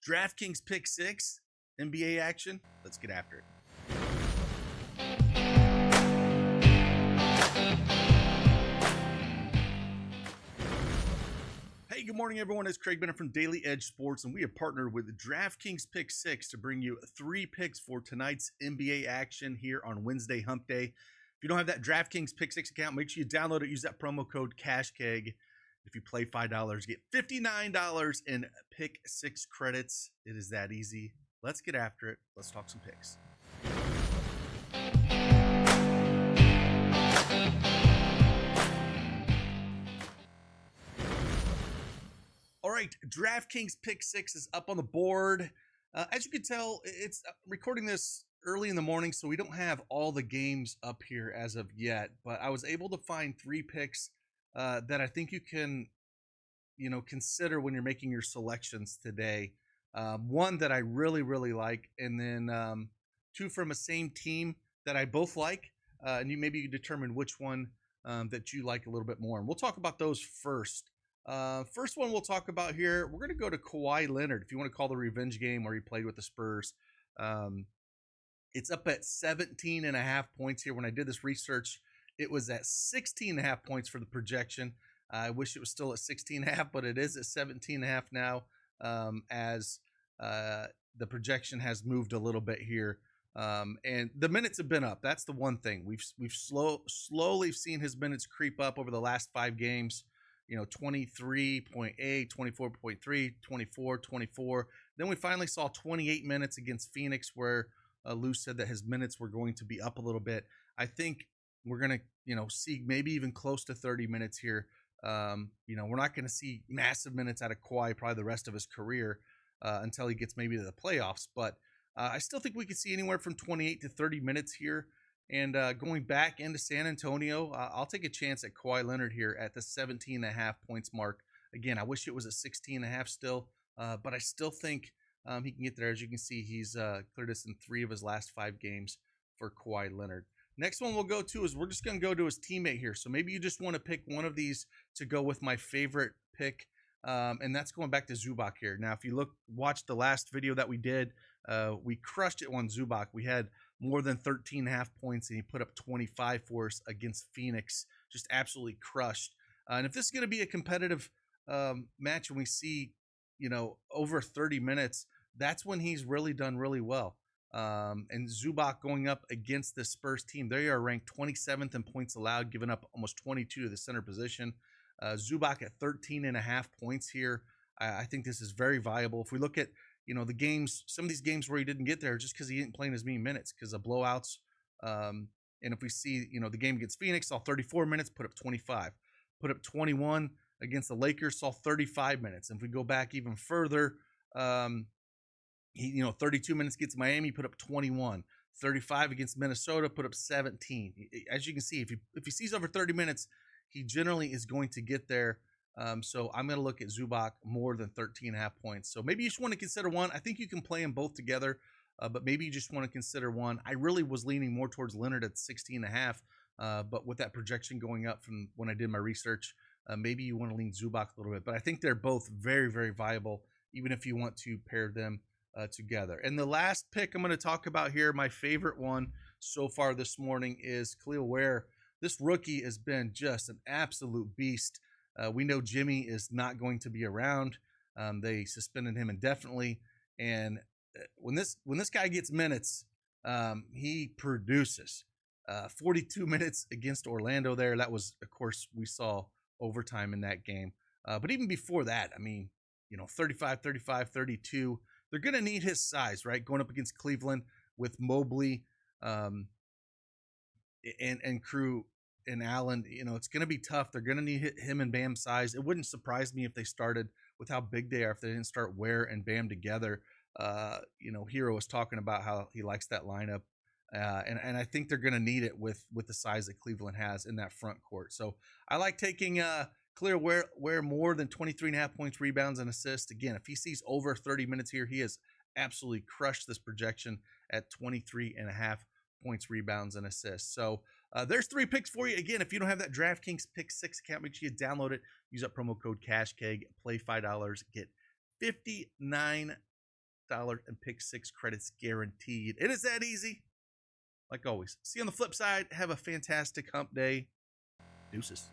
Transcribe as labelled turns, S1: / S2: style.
S1: DraftKings Pick6, NBA action. Let's get after it. Hey, good morning, everyone. It's Craig Bennett from Daily Edge Sports, and we have partnered with DraftKings Pick6 to bring you 3 picks for tonight's NBA action here on Wednesday Hump Day. If you don't have that DraftKings Pick6 account, make sure you download it. Use that promo code CashKeg. If you play $5, get $59 in Pick6 credits. It is that easy. Let's get after it. Let's talk some picks. All right, DraftKings Pick6 is up on the board. As you can tell, it's recording this early in the morning, so we don't have all the games up here as of yet. But I was able to find 3 picks that I think you can, consider when you're making your selections today. One that I really like, and then 2 from a same team that I both like, and you maybe determine which one that you like a little bit more. And we'll talk about those first. First one we'll talk about here, we're going to go to Kawhi Leonard, if you want to call the revenge game where he played with the Spurs. It's up at 17.5 points here. When I did this research, it was at 16.5 points for the projection. I wish it was still at 16.5, but it is at 17.5 now, as the projection has moved a little bit here. And the minutes have been up. That's the one thing. We've slowly seen his minutes creep up over the last 5 games. 23.8, 24.3, 24, 24. Then we finally saw 28 minutes against Phoenix, where Lou said that his minutes were going to be up a little bit. I think we're going to, see maybe even close to 30 minutes here. We're not going to see massive minutes out of Kawhi probably the rest of his career until he gets maybe to the playoffs. But I still think we could see anywhere from 28 to 30 minutes here. And going back into San Antonio, I'll take a chance at Kawhi Leonard here at the 17.5 points mark. Again, I wish it was at 16.5 still, but I still think he can get there. As you can see, he's cleared us in 3 of his last 5 games for Kawhi Leonard. Next one we'll go to is we're just going to go to his teammate here. So maybe you just want to pick one of these to go with my favorite pick, and that's going back to Zubac here. Now, if you watch the last video that we did, we crushed it on Zubac. We had more than 13.5 points, and he put up 25 for us against Phoenix. Just absolutely crushed. And if this is going to be a competitive match and we see, over 30 minutes, that's when he's really done really well. And Zubac going up against the Spurs team, they are ranked 27th in points allowed, giving up almost 22 to the center position. Zubac at 13.5 points here. I think this is very viable. If we look at the games, some of these games where he didn't get there just because he didn't play in as many minutes because of blowouts. And if we see, the game against Phoenix, saw 34 minutes, put up 25. Put up 21 against the Lakers, saw 35 minutes. And if we go back even further, he 32 minutes against Miami, put up 21. 35 against Minnesota, put up 17. As you can see, if he sees over 30 minutes, he generally is going to get there. So I'm going to look at Zubac more than 13.5 points. So maybe you just want to consider one. I think you can play them both together, but maybe you just want to consider one. I really was leaning more towards Leonard at 16.5, but with that projection going up from when I did my research, maybe you want to lean Zubac a little bit. But I think they're both very, very viable, even if you want to pair them together. And the last pick I'm going to talk about here, my favorite one so far this morning, is Khalil Ware. This rookie has been just an absolute beast. We know Jimmy is not going to be around. They suspended him indefinitely, and when this guy gets minutes, he produces. 42 minutes against Orlando there. That was, of course, we saw overtime in that game. But even before that, 35, 35, 32. They're going to need his size, right? Going up against Cleveland with Mobley and crew. And Allen, it's going to be tough. They're going to need him and Bam size. It wouldn't surprise me if they started with how big they are, if they didn't start Ware and Bam together. Hero was talking about how he likes that lineup. And I think they're going to need it with the size that Cleveland has in that front court. So I like taking Khalil Ware more than 23.5 points, rebounds, and assists. Again, if he sees over 30 minutes here, he has absolutely crushed this projection at 23.5 points, rebounds, and assists. So there's 3 picks for you. Again, if you don't have that DraftKings Pick6 account, make sure you download it. Use that promo code CashKeg. Play $5. Get $59 and Pick6 credits guaranteed. It is that easy. Like always. See you on the flip side. Have a fantastic hump day. Deuces.